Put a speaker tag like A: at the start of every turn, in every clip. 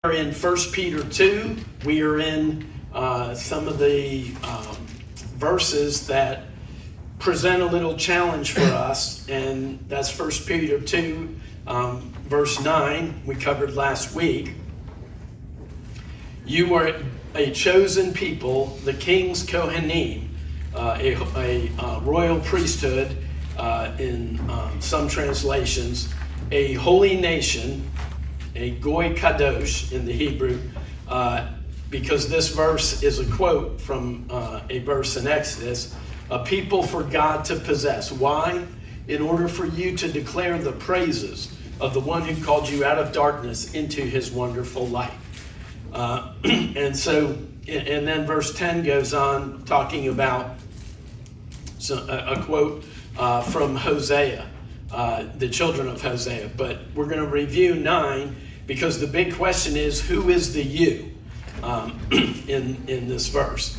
A: We're in 1 Peter 2. We are in some of the verses that present a little challenge for us, and that's 1 Peter 2, verse 9, we covered last week. You are a chosen people, the king's Kohanim, a royal priesthood in some translations, a holy nation, a goy kadosh in the Hebrew, because this verse is a quote from a verse in Exodus, a people for God to possess. Why? In order for you to declare the praises of the one who called you out of darkness into his wonderful light. And then verse 10 goes on talking about a quote from Hosea, the children of Hosea. But we're going to review 9 because the big question is, who is the you in this verse?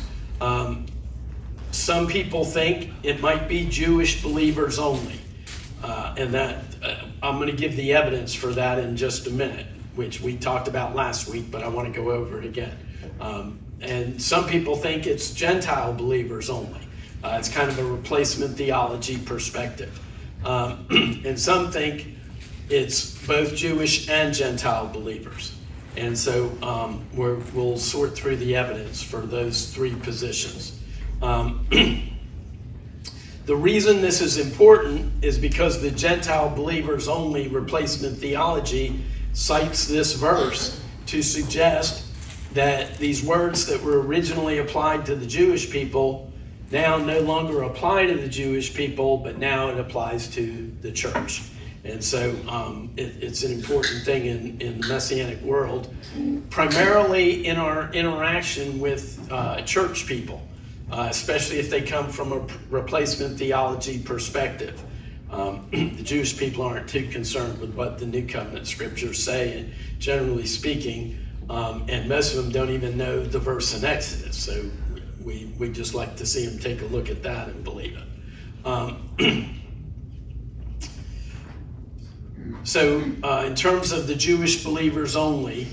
A: Some people think it might be Jewish believers only. And that I'm going to give the evidence for that in just a minute, which we talked about last week, but I want to go over it again. And some people think it's Gentile believers only. It's kind of a replacement theology perspective. And some think it's both Jewish and Gentile believers. And so we'll sort through the evidence for those three positions. The reason this is important is because the Gentile believers only replacement theology cites this verse to suggest that these words that were originally applied to the Jewish people now no longer apply to the Jewish people, but now it applies to the church. And so it's an important thing in the Messianic world, primarily in our interaction with church people, especially if they come from a replacement theology perspective. The Jewish people aren't too concerned with what the New Covenant scriptures say, and generally speaking, and most of them don't even know the verse in Exodus. So we just like to see them take a look at that and believe it. So in terms of the Jewish believers only,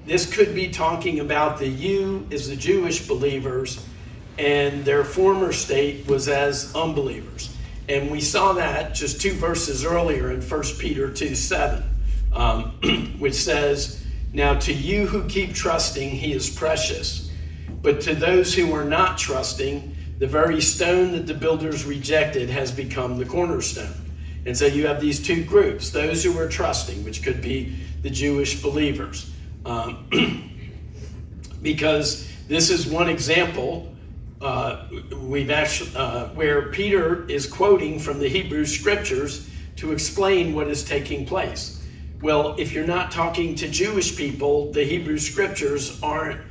A: this could be talking about the you is the Jewish believers, and their former state was as unbelievers. And we saw that just 2 verses earlier in 1 Peter 2:7, which says, now to you who keep trusting, he is precious. But to those who are not trusting, the very stone that the builders rejected has become the cornerstone. And so you have these two groups, those who are trusting, which could be the Jewish believers. Because this is one example where Peter is quoting from the Hebrew scriptures to explain what is taking place. Well, if you're not talking to Jewish people, the Hebrew scriptures aren't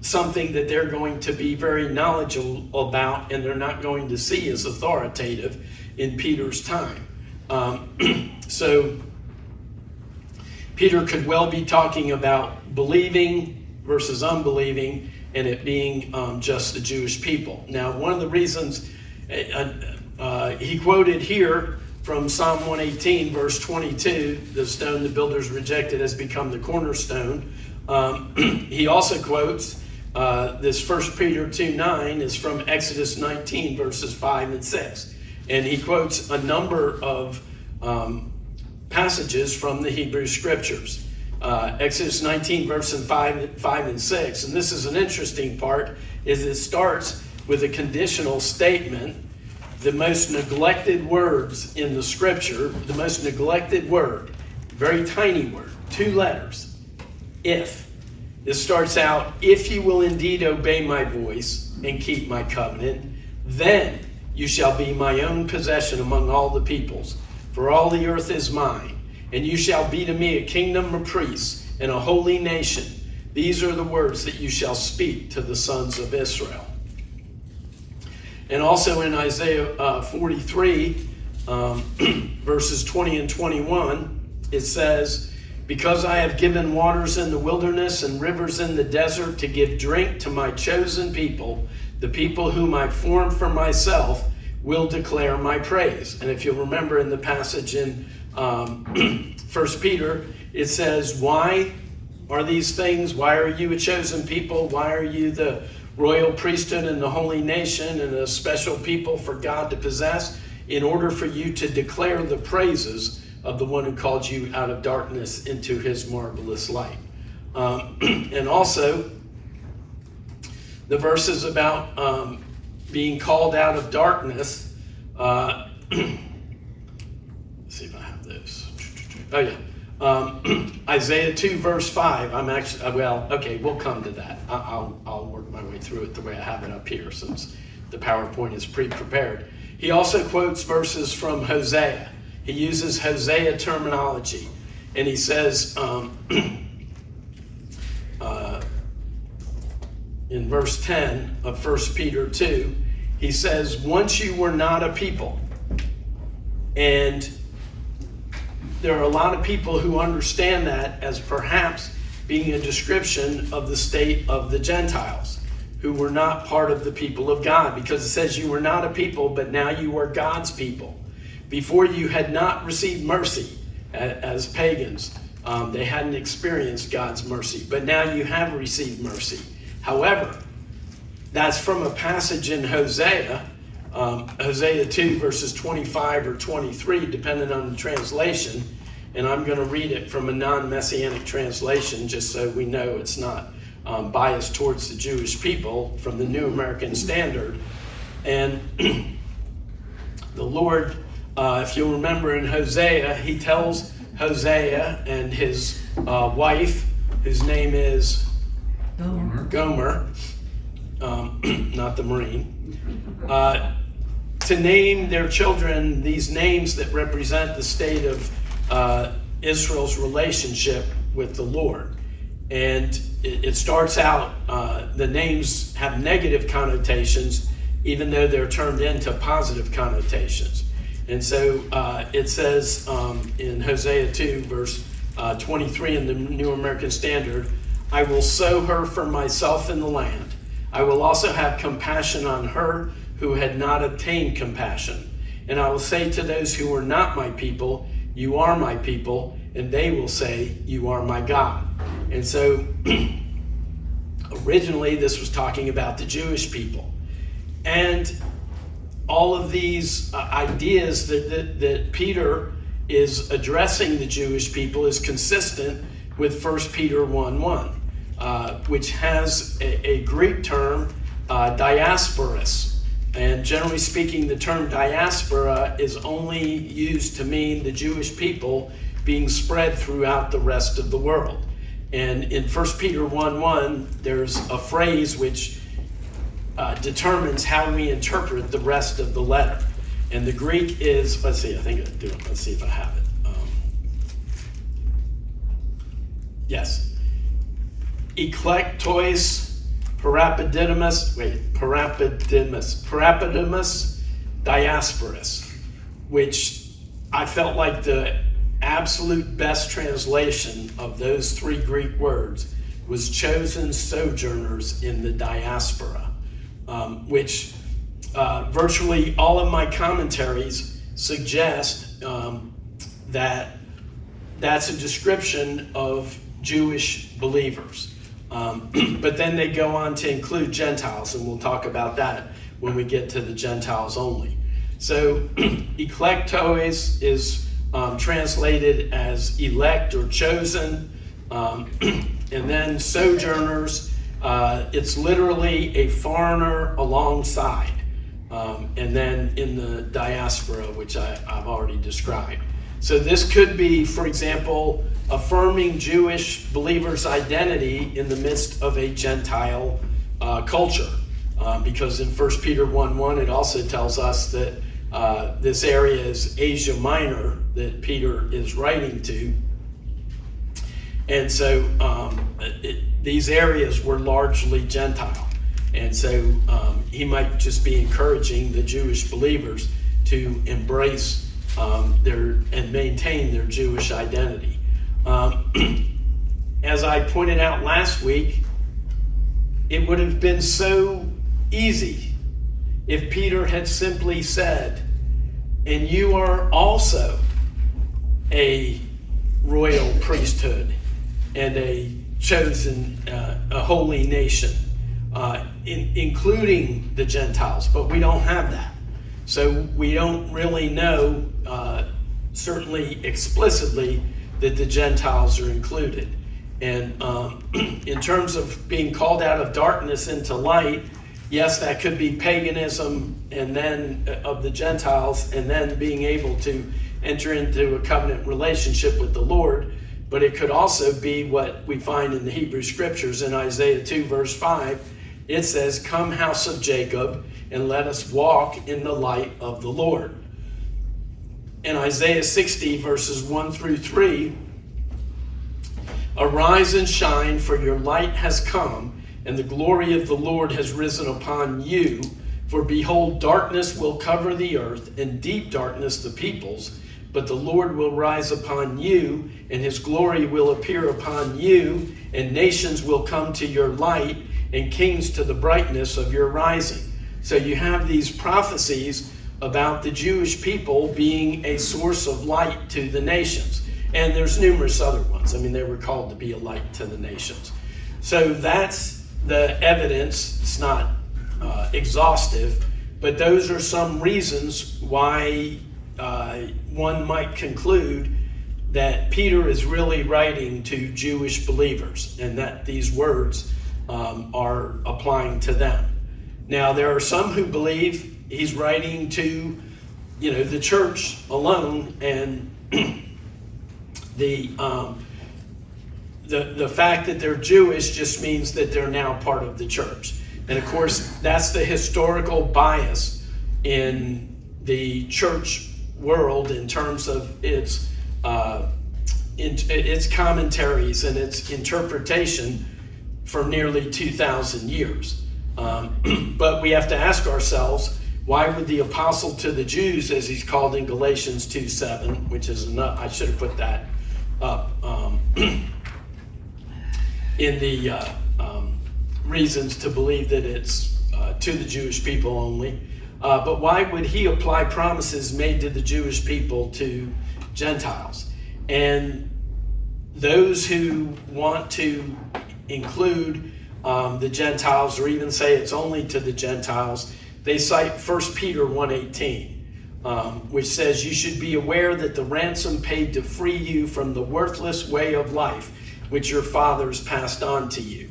A: something that they're going to be very knowledgeable about, and they're not going to see as authoritative in Peter's time. So Peter could well be talking about believing versus unbelieving, and it being just the Jewish people. Now, one of the reasons he quoted here from Psalm 118, verse 22, the stone the builders rejected has become the cornerstone. He also quotes this 1 Peter 2:9 is from Exodus 19, verses 5 and 6. And he quotes a number of passages from the Hebrew scriptures. Exodus 19, verses 5 and 6. And this is an interesting part, is it starts with a conditional statement. The most neglected words in the scripture, the most neglected word, very tiny word, 2 letters, if. It starts out, if you will indeed obey my voice and keep my covenant, then you shall be my own possession among all the peoples, for all the earth is mine, and you shall be to me a kingdom of priests and a holy nation. These are the words that you shall speak to the sons of Israel. And also in Isaiah 43, verses 20 and 21, it says, because I have given waters in the wilderness and rivers in the desert to give drink to my chosen people, the people whom I formed for myself, will declare my praise. And if you'll remember in the passage in 1 Peter, it says, why are these things? Why are you a chosen people? Why are you the royal priesthood and the holy nation and a special people for God to possess? In order for you to declare the praises of the one who called you out of darkness into his marvelous light. And also, the verses about being called out of darkness. Let's see if I have those. Oh yeah, Isaiah 2 verse 5. We'll come to that. I'll work my way through it the way I have it up here, since the PowerPoint is pre-prepared. He also quotes verses from Hosea. He uses Hosea terminology, and he says in verse 10 of 1 Peter 2, he says, once you were not a people. And there are a lot of people who understand that as perhaps being a description of the state of the Gentiles, who were not part of the people of God, because it says you were not a people, but now you are God's people. Before you had not received mercy as pagans. They hadn't experienced God's mercy, but now you have received mercy. However, that's from a passage in Hosea, Hosea 2 verses 25 or 23, depending on the translation. And I'm going to read it from a non-Messianic translation, just so we know it's not biased towards the Jewish people, from the New American Standard. And the Lord, if you'll remember in Hosea, he tells Hosea and his wife, whose name is Gomer, not the Marine, to name their children these names that represent the state of Israel's relationship with the Lord. And it starts out, the names have negative connotations, even though they're turned into positive connotations. And so it says in Hosea 2, verse 23 in the New American Standard, I will sow her for myself in the land. I will also have compassion on her who had not obtained compassion. And I will say to those who were not my people, you are my people, and they will say, you are my God. And so originally this was talking about the Jewish people. And all of these ideas that Peter is addressing the Jewish people is consistent with 1 Peter 1:1, which has a Greek term, diasporos. And generally speaking, the term diaspora is only used to mean the Jewish people being spread throughout the rest of the world. And in 1 Peter 1:1, there's a phrase which determines how we interpret the rest of the letter. And the Greek is, let's see, I think I do it. Let's see if I have it. Yes. Eklektois parapadimus diasporas, which I felt like the absolute best translation of those three Greek words was chosen sojourners in the diaspora, which virtually all of my commentaries suggest that that's a description of Jewish believers. But then they go on to include Gentiles, and we'll talk about that when we get to the Gentiles only. So eklektois is translated as elect or chosen, and then sojourners, it's literally a foreigner alongside, and then in the diaspora, which I've already described. So this could be, for example, affirming Jewish believers' identity in the midst of a Gentile culture, because in 1 Peter 1:1 it also tells us that this area is Asia Minor that Peter is writing to. And so these areas were largely Gentile. And so he might just be encouraging the Jewish believers to embrace and maintain their Jewish identity. As I pointed out last week, it would have been so easy if Peter had simply said, and you are also a royal priesthood and a chosen, a holy nation, including the Gentiles, but we don't have that. So we don't really know, certainly explicitly, that the Gentiles are included. And in terms of being called out of darkness into light, yes, that could be paganism and then of the Gentiles, and then being able to enter into a covenant relationship with the Lord. But it could also be what we find in the Hebrew Scriptures in Isaiah 2 verse 5. It says, "Come, house of Jacob, and let us walk in the light of the Lord." In Isaiah 60 verses 1 through 3, "Arise and shine, for your light has come, and the glory of the Lord has risen upon you. For behold, darkness will cover the earth, and deep darkness the peoples. But the Lord will rise upon you, and his glory will appear upon you, and nations will come to your light, and kings to the brightness of your rising." So you have these prophecies about the Jewish people being a source of light to the nations. And there's numerous other ones. I mean, they were called to be a light to the nations. So that's the evidence. It's not exhaustive, but those are some reasons why one might conclude that Peter is really writing to Jewish believers and that these words are applying to them. Now, there are some who believe he's writing to, the church alone, and the fact that they're Jewish just means that they're now part of the church. And of course, that's the historical bias in the church world in terms of its commentaries and its interpretation for nearly 2,000 years. But we have to ask ourselves, why would the apostle to the Jews, as he's called in Galatians 2:7, which is enough, I should have put that up in the reasons to believe that it's to the Jewish people only. But why would he apply promises made to the Jewish people to Gentiles? And those who want to include the Gentiles, or even say it's only to the Gentiles, they cite 1 Peter 1:18, which says, "You should be aware that the ransom paid to free you from the worthless way of life which your fathers passed on to you."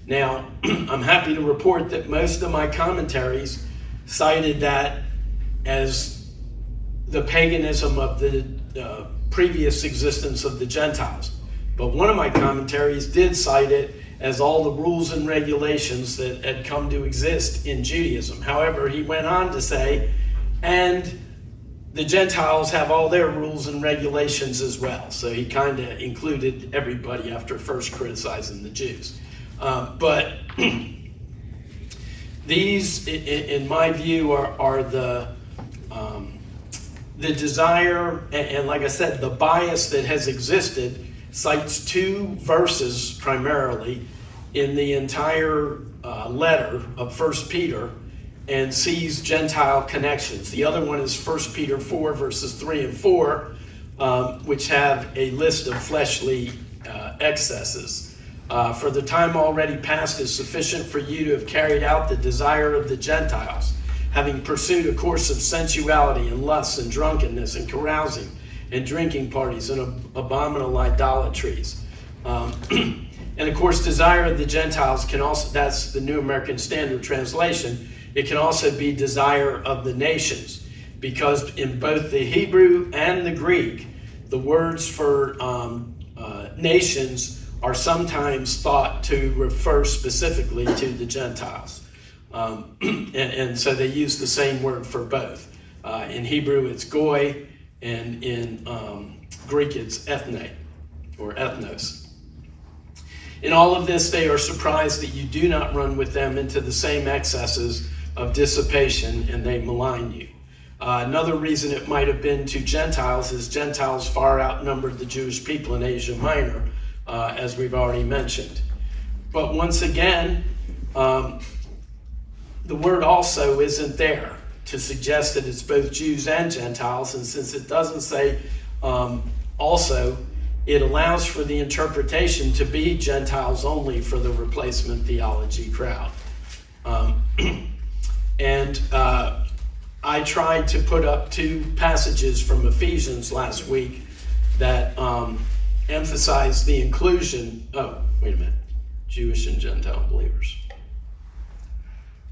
A: Now, I'm happy to report that most of my commentaries cited that as the paganism of the previous existence of the Gentiles. But one of my commentaries did cite it as all the rules and regulations that had come to exist in Judaism. However, he went on to say, and the Gentiles have all their rules and regulations as well. So he kind of included everybody after first criticizing the Jews. But these, in my view, are the desire, and like I said, the bias that has existed cites two verses primarily in the entire letter of 1 Peter and sees Gentile connections. The other one is 1 Peter 4 verses 3 and 4, which have a list of fleshly excesses. "For the time already past is sufficient for you to have carried out the desire of the Gentiles, having pursued a course of sensuality and lust and drunkenness and carousing and drinking parties and abominable idolatries." And of course, desire of the Gentiles can also, that's the New American Standard Translation, it can also be desire of the nations, because in both the Hebrew and the Greek, the words for nations are sometimes thought to refer specifically to the Gentiles. And so they use the same word for both. In Hebrew, it's goy, and in Greek, it's ethne, or ethnos. In all of this, they are surprised that you do not run with them into the same excesses of dissipation, and they malign you. Another reason it might have been to Gentiles is Gentiles far outnumbered the Jewish people in Asia Minor, as we've already mentioned. But once again, the word also isn't there to suggest that it's both Jews and Gentiles. And since it doesn't say also, it allows for the interpretation to be Gentiles only for the replacement theology crowd. I tried to put up two passages from Ephesians last week that emphasize the inclusion. Oh, wait a minute. Jewish and Gentile believers.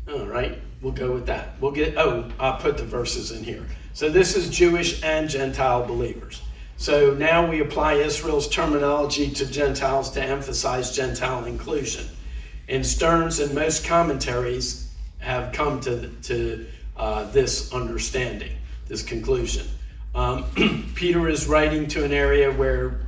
A: All right, we'll go with that. I'll put the verses in here. So this is Jewish and Gentile believers. So now we apply Israel's terminology to Gentiles to emphasize Gentile inclusion. And Stearns and most commentaries have come to this understanding, this conclusion. Peter is writing to an area where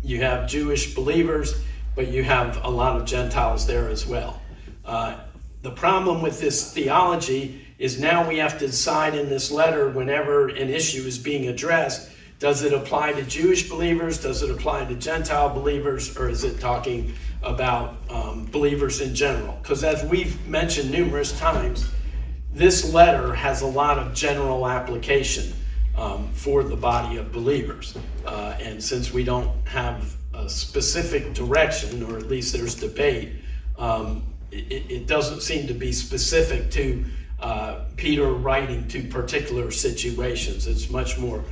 A: you have Jewish believers, but you have a lot of Gentiles there as well. The problem with this theology is now we have to decide in this letter, whenever an issue is being addressed, does it apply to Jewish believers? Does it apply to Gentile believers? Or is it talking about believers in general? Because as we've mentioned numerous times, this letter has a lot of general application for the body of believers. And since we don't have a specific direction, or at least there's debate, it doesn't seem to be specific to Peter writing to particular situations. It's much more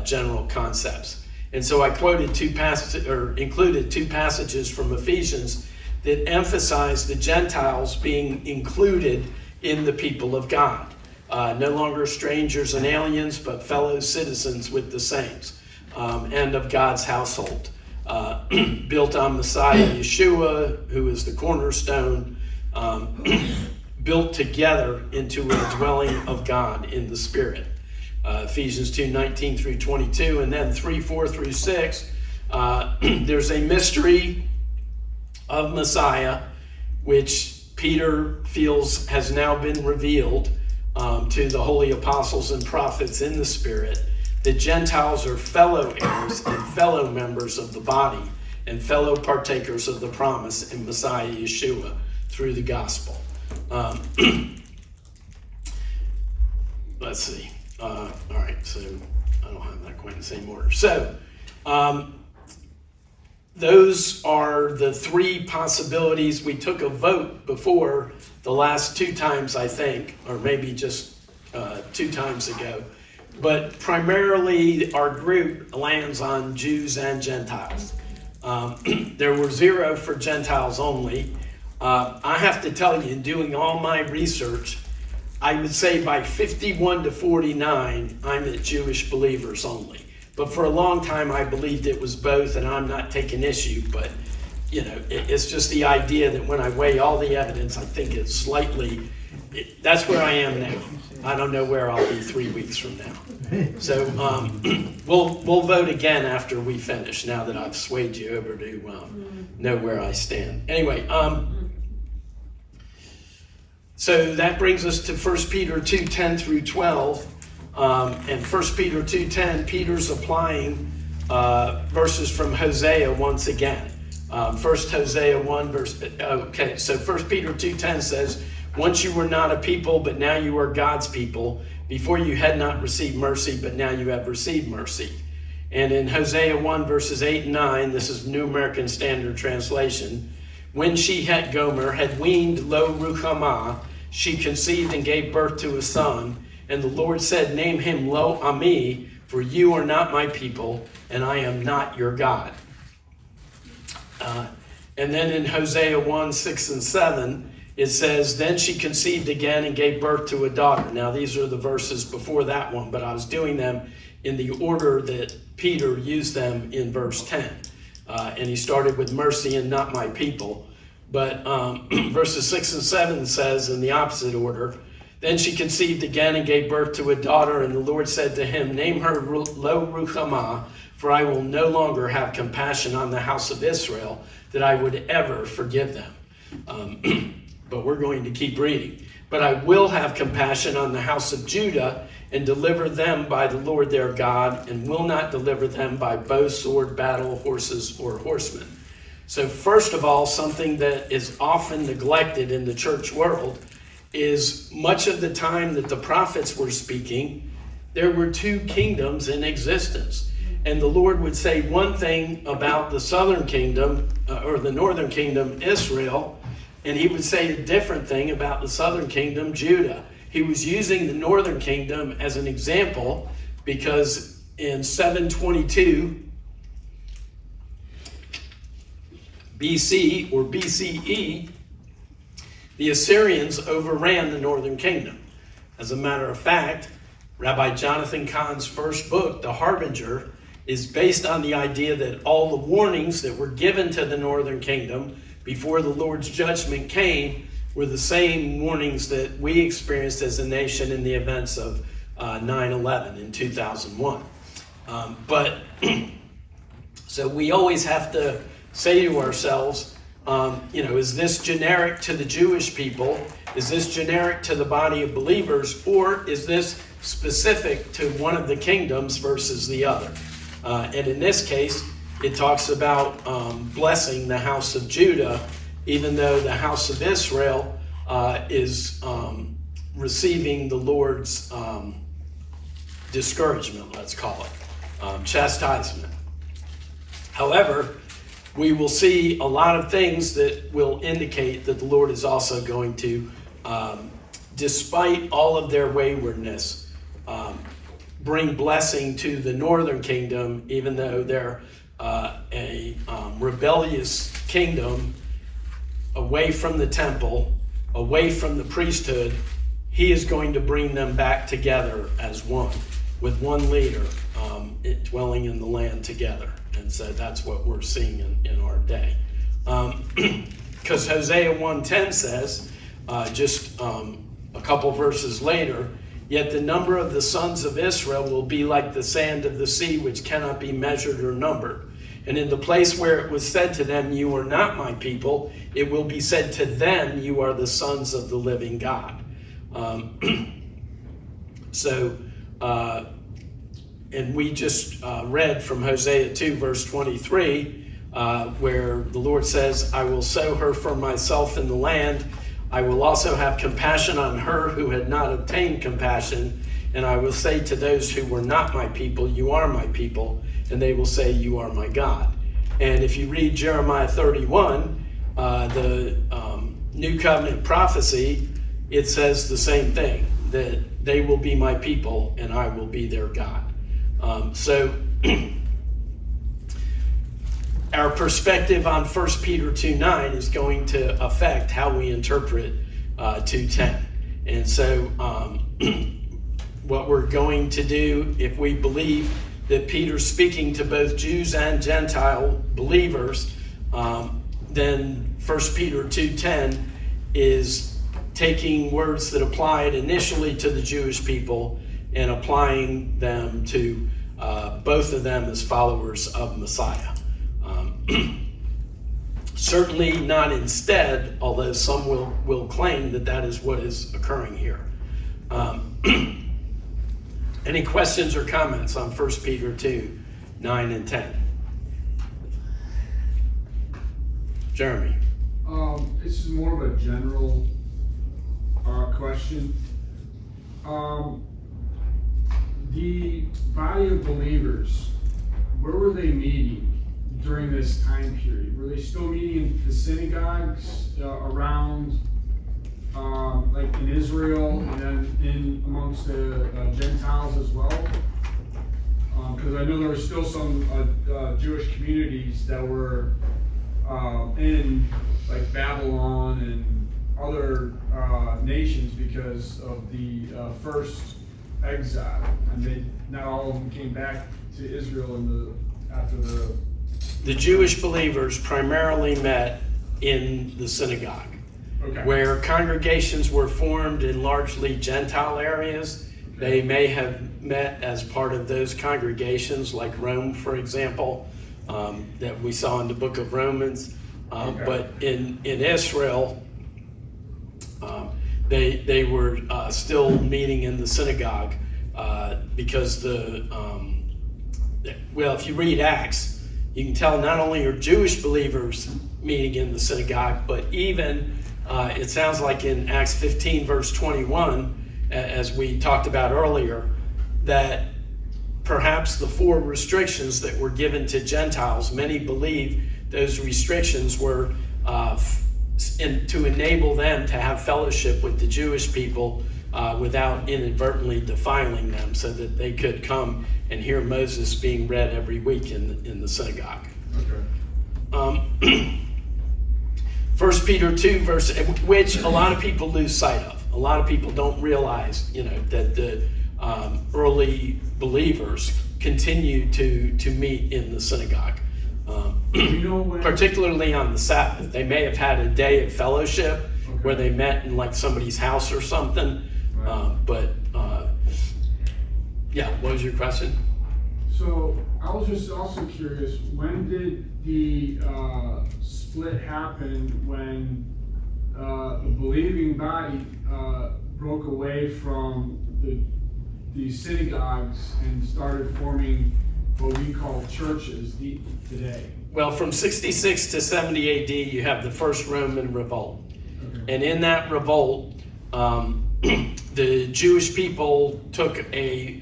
A: general concepts. And so I included two passages from Ephesians that emphasize the Gentiles being included in the people of God. No longer strangers and aliens, but fellow citizens with the saints, and of God's household. Built on Messiah Yeshua, who is the cornerstone, built together into a dwelling of God in the Spirit. Ephesians 2:19 through 22, and then 3:4 through 6. There's a mystery of Messiah, which Peter feels has now been revealed to the holy apostles and prophets in the Spirit. The Gentiles are fellow heirs and fellow members of the body and fellow partakers of the promise in Messiah Yeshua through the gospel. Let's see. All right, so I don't have that quite in the same order. So those are the three possibilities. We took a vote before the last two times, I think, or maybe just 2 times ago. But primarily our group lands on Jews and Gentiles. There were 0 for Gentiles only. I have to tell you, in doing all my research, I would say by 51 to 49, I'm at Jewish believers only. But for a long time, I believed it was both, and I'm not taking issue. But, it's just the idea that when I weigh all the evidence, I think it's slightly, that's where I am now. I don't know where I'll be 3 weeks from now. So we'll vote again after we finish, now that I've swayed you over to know where I stand. Anyway, so that brings us to 1 Peter 2:10 through 12. And 1 Peter 2:10, Peter's applying verses from Hosea once again. First Hosea 1 verse, okay, so 1 Peter 2:10 says, "Once you were not a people, but now you are God's people. Before you had not received mercy, but now you have received mercy." And in Hosea 1 verses 8 and 9, this is New American Standard Translation, "When she had Gomer had weaned Lo Ruhamah, she conceived and gave birth to a son. And the Lord said, name him Lo Ami, for you are not my people, and I am not your God." And then in Hosea 1, 6 and 7, it says, "Then she conceived again and gave birth to a daughter." Now these are the verses before that one, but I was doing them in the order that Peter used them in verse 10. And he started with mercy and not my people. But verses 6 and 7 says in the opposite order, "Then she conceived again and gave birth to a daughter, and the Lord said to him, name her Lo Ruhamah, for I will no longer have compassion on the house of Israel, that I would ever forgive them." But we're going to keep reading. "But I will have compassion on the house of Judah, and deliver them by the Lord their God, and will not deliver them by bow, sword, battle, horses, or horsemen." So first of all, something that is often neglected in the church world is much of the time that the prophets were speaking, there were two kingdoms in existence. And the Lord would say one thing about the southern kingdom, or the northern kingdom, Israel, and he would say a different thing about the southern kingdom, Judah. He was using the northern kingdom as an example because in 722 BC or BCE, the Assyrians overran the northern kingdom. As a matter of fact, Rabbi Jonathan Cahn's first book, The Harbinger, is based on the idea that all the warnings that were given to the northern kingdom before the Lord's judgment came were the same warnings that we experienced as a nation in the events of 9/11 in 2001. So we always have to say to ourselves, is this generic to the Jewish people? Is this generic to the body of believers? Or is this specific to one of the kingdoms versus the other? And in this case, it talks about blessing the house of Judah, even though the house of Israel is receiving the Lord's discouragement, let's call it, chastisement. However, we will see a lot of things that will indicate that the Lord is also going to, despite all of their waywardness, bring blessing to the northern kingdom, even though they're a rebellious kingdom away from the temple, away from the priesthood. He is going to bring them back together as one, with one leader, dwelling in the land together. And so that's what we're seeing in our day. Because Hosea 1:10 says, just a couple verses later, yet the number of the sons of Israel will be like the sand of the sea, which cannot be measured or numbered. And in the place where it was said to them, you are not my people, it will be said to them, you are the sons of the living God. And we just read from Hosea 2, verse 23, where the Lord says, I will sow her for myself in the land. I will also have compassion on her who had not obtained compassion. And I will say to those who were not my people, you are my people. And they will say, you are my God. And if you read Jeremiah 31, the New Covenant prophecy, it says the same thing, that they will be my people and I will be their God. So our perspective on 1 Peter 2:9 is going to affect how we interpret 2:10. And so what we're going to do, if we believe that Peter's speaking to both Jews and Gentile believers, then 1 Peter 2:10 is taking words that applied initially to the Jewish people and applying them to both of them as followers of Messiah. Certainly not instead, although some will claim that that is what is occurring here. Any questions or comments on 1 Peter 2, 9 and 10? Jeremy.
B: This is more of a general question. The body of believers, where were they meeting during this time period? Were they still meeting in the synagogues around, like in Israel, and then in amongst the Gentiles as well? Because I know there were still some Jewish communities that were in like Babylon and other nations because of the first exile, and not all of them came back to Israel after the
A: Jewish believers primarily met in the synagogue,
B: okay,
A: where congregations were formed in largely Gentile areas. They may have met as part of those congregations, like Rome, for example, that we saw in the book of Romans.
B: Okay.
A: But in Israel, they were still meeting in the synagogue because if you read Acts, you can tell not only are Jewish believers meeting in the synagogue, but even it sounds like in Acts 15, verse 21, as we talked about earlier, that perhaps the 4 restrictions that were given to Gentiles, many believe those restrictions were to enable them to have fellowship with the Jewish people without inadvertently defiling them, so that they could come and hear Moses being read every week in the synagogue.
B: Okay.
A: 1 Peter 2, verse, which a lot of people lose sight of. A lot of people don't realize, that the early believers continue to meet in the synagogue. Particularly on the Sabbath. They may have had a day of fellowship where they met in like somebody's house or something. What was your question?
B: So I was just also curious, when did the split happen when the believing body broke away from the synagogues and started forming what we call churches today?
A: Well, from 66 to 70 AD, you have the first Roman revolt. Okay. And in that revolt, the Jewish people took a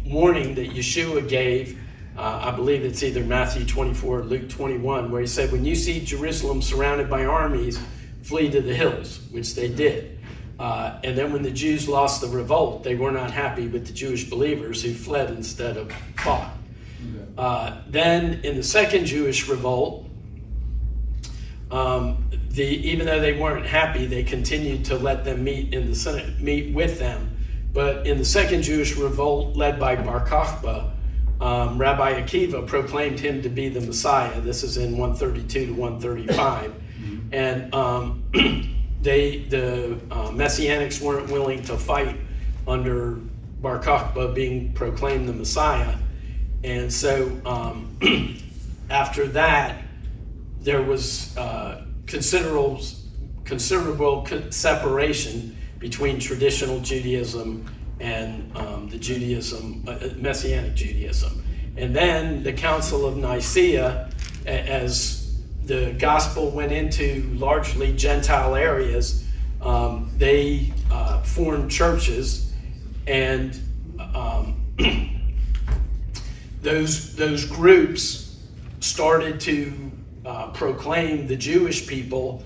A: warning that Yeshua gave. I believe it's either Matthew 24 or Luke 21, where he said, when you see Jerusalem surrounded by armies, flee to the hills, which they did. And then when the Jews lost the revolt, they were not happy with the Jewish believers who fled instead of fought. Then in the second Jewish revolt, even though they weren't happy, they continued to let them meet with them. But in the second Jewish revolt, led by Bar Kokhba, Rabbi Akiva proclaimed him to be the Messiah. This is in 132 to 135. And the Messianics weren't willing to fight under Bar Kokhba being proclaimed the Messiah. And so after that, there was considerable separation between traditional Judaism and the Judaism, Messianic Judaism. And then the Council of Nicaea, as the gospel went into largely Gentile areas, they formed churches, and those groups started to proclaim the Jewish people,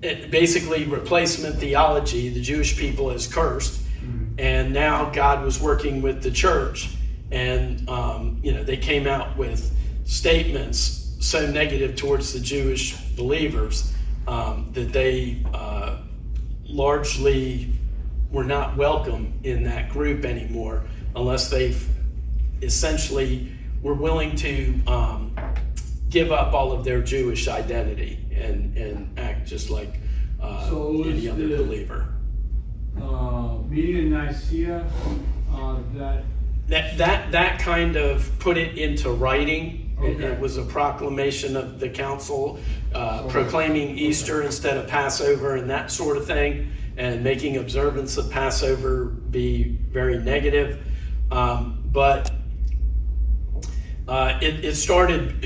A: basically replacement theology, the Jewish people as cursed. And now God was working with the church, and they came out with statements so negative towards the Jewish believers that they largely were not welcome in that group anymore, unless they essentially were willing to give up all of their Jewish identity and act just like any other believer.
B: Meeting in Nicaea,
A: that kind of put it into writing.
B: Okay.
A: It was a proclamation of the council proclaiming Easter instead of Passover and that sort of thing, and making observance of Passover be very negative. But it started,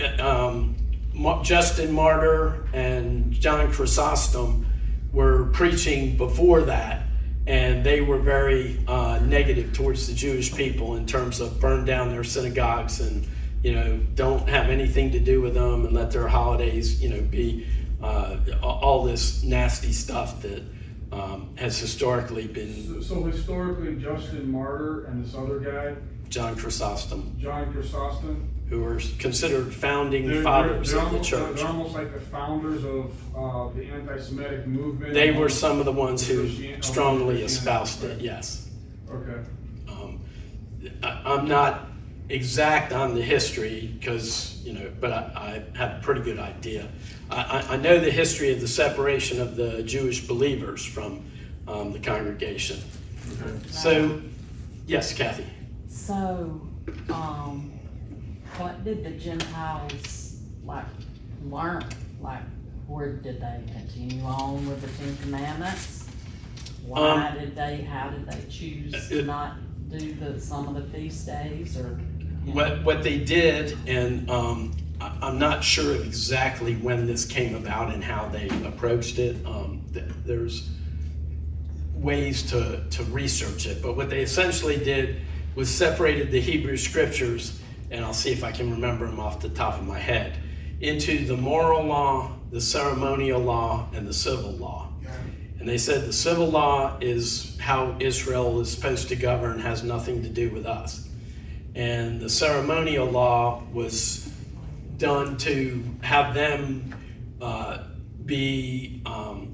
A: Justin Martyr and John Chrysostom were preaching before that, and they were very negative towards the Jewish people in terms of burn down their synagogues and don't have anything to do with them and let their holidays be all this nasty stuff that has historically been.
B: So historically, Justin Martyr and this other guy,
A: John Chrysostom, who were considered founding fathers of the church.
B: They're almost like the founders of the anti-Semitic movement.
A: They were some of the ones who strongly espoused it, yes.
B: Okay.
A: I'm not exact on the history because, but I have a pretty good idea. I know the history of the separation of the Jewish believers from the congregation.
B: Okay.
A: So, yes, Kathy.
C: So, what did the Gentiles learn? Where did they continue on with the Ten Commandments? How did they choose to not do some of the feast days, or?
A: What they did, and I'm not sure exactly when this came about and how they approached it. There's ways to research it, but what they essentially did was separated the Hebrew scriptures, and I'll see if I can remember them off the top of my head, into the moral law, the ceremonial law, and the civil law. And they said the civil law is how Israel is supposed to govern, has nothing to do with us. And the ceremonial law was done to have them be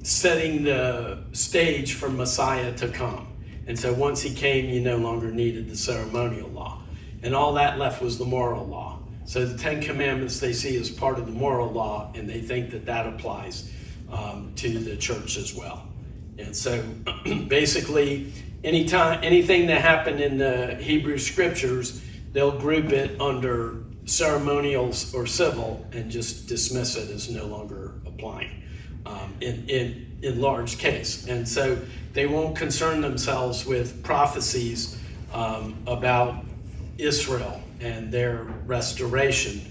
A: setting the stage for Messiah to come. And so once he came, you no longer needed the ceremonial law. And all that left was the moral law. So the 10 Commandments they see as part of the moral law, and they think that that applies to the church as well. And so basically, anything that happened in the Hebrew scriptures, they'll group it under ceremonials or civil and just dismiss it as no longer applying in large case. And so they won't concern themselves with prophecies about Israel and their restoration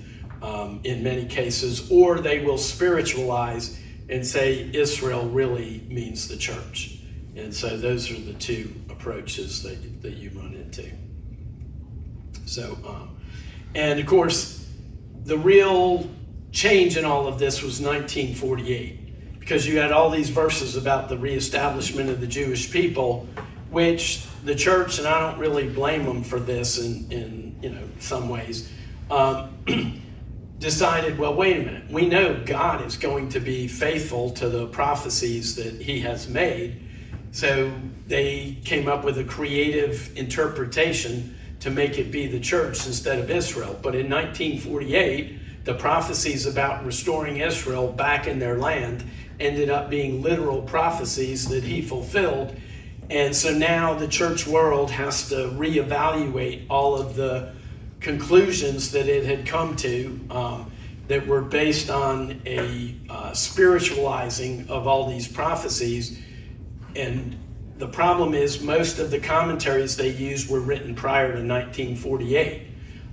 A: in many cases, or they will spiritualize and say Israel really means the church. And so those are the two approaches that you run into. So, and of course, the real change in all of this was 1948, because you had all these verses about the reestablishment of the Jewish people, which the church, and I don't really blame them for this in some ways, decided, well, wait a minute, we know God is going to be faithful to the prophecies that he has made. So they came up with a creative interpretation to make it be the church instead of Israel. But in 1948, the prophecies about restoring Israel back in their land ended up being literal prophecies that he fulfilled. And so now the church world has to reevaluate all of the conclusions that it had come to that were based on a spiritualizing of all these prophecies. And the problem is most of the commentaries they used were written prior to 1948,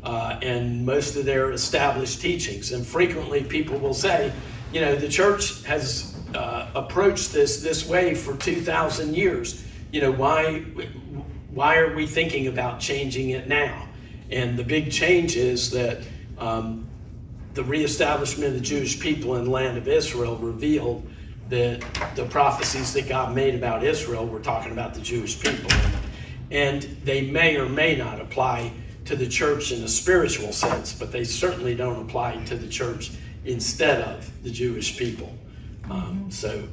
A: and most of their established teachings. And frequently people will say, the church has approached this way for 2,000 years. Why are we thinking about changing it now? And the big change is that the reestablishment of the Jewish people in the land of Israel revealed that the prophecies that God made about Israel were talking about the Jewish people. And they may or may not apply to the church in a spiritual sense, but they certainly don't apply to the church instead of the Jewish people. So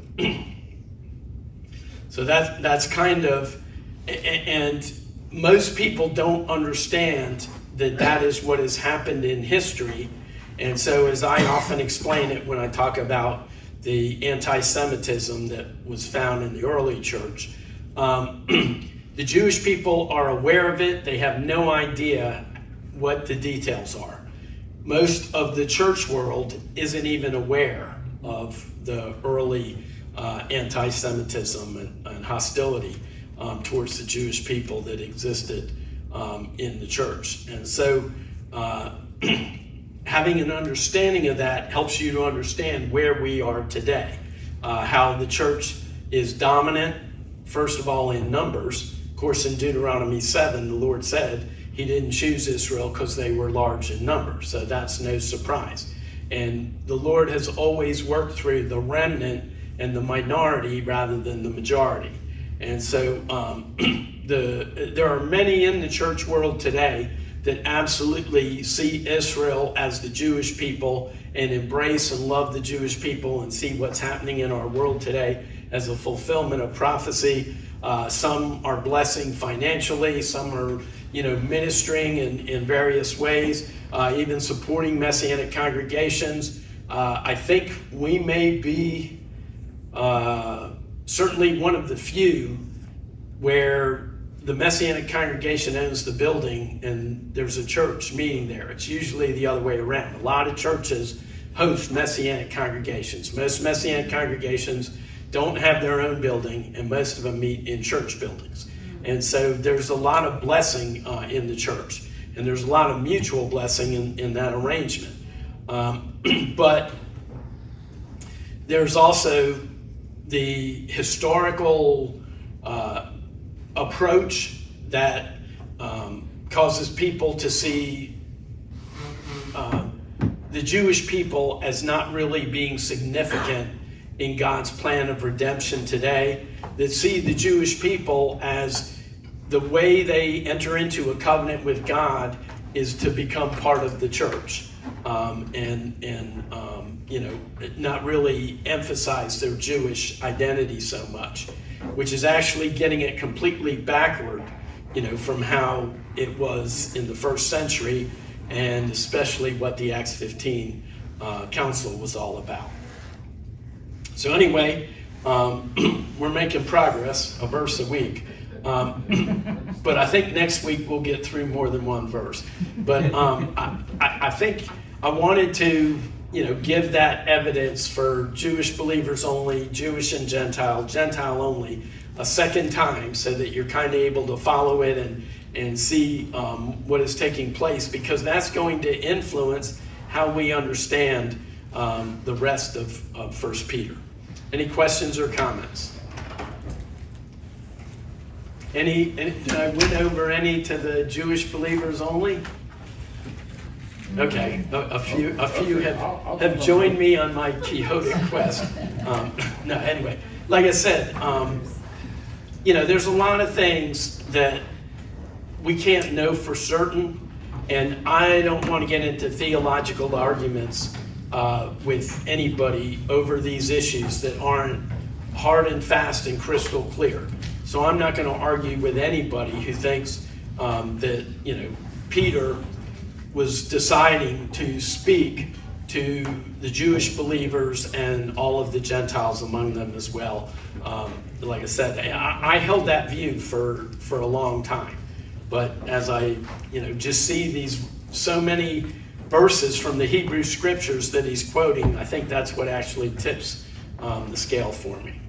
A: that's kind of, and most people don't understand that is what has happened in history. And so as I often explain it when I talk about the anti-Semitism that was found in the early church, the Jewish people are aware of it. They have no idea what the details are. Most of the church world isn't even aware of the early anti-Semitism and hostility towards the Jewish people that existed in the church. And so having an understanding of that helps you to understand where we are today, how the church is dominant, first of all, in numbers. Of course, in Deuteronomy 7, the Lord said he didn't choose Israel because they were large in number, so that's no surprise. And the Lord has always worked through the remnant and the minority rather than the majority. And so there are many in the church world today that absolutely see Israel as the Jewish people and embrace and love the Jewish people and see what's happening in our world today as a fulfillment of prophecy. Some are blessing financially, some are ministering in various ways, even supporting Messianic congregations. I think we may be certainly one of the few where the Messianic congregation owns the building and there's a church meeting there. It's usually the other way around. A lot of churches host Messianic congregations. Most Messianic congregations don't have their own building, and most of them meet in church buildings. And so there's a lot of blessing in the church, and there's a lot of mutual blessing in that arrangement. But there's also the historical approach that causes people to see the Jewish people as not really being significant in God's plan of redemption today, that see the Jewish people as the way they enter into a covenant with God is to become part of the church, not really emphasize their Jewish identity so much, which is actually getting it completely backward, from how it was in the first century, and especially what the Acts 15 council was all about. So anyway, we're making progress, a verse a week. But I think next week we'll get through more than one verse. But I think I wanted to, give that evidence for Jewish believers only, Jewish and Gentile, Gentile only, a second time, so that you're kind of able to follow it and see what is taking place, because that's going to influence how we understand the rest of 1 Peter. Any questions or comments? Did I win over any to the Jewish believers only? Okay, a few have joined me on my Quixotic quest. Anyway, like I said, there's a lot of things that we can't know for certain, and I don't want to get into theological arguments with anybody over these issues that aren't hard and fast and crystal clear. So I'm not going to argue with anybody who thinks that Peter was deciding to speak to the Jewish believers and all of the Gentiles among them as well. Like I said, I held that view for a long time, but as I just see these so many verses from the Hebrew scriptures that he's quoting, I think that's what actually tips the scale for me.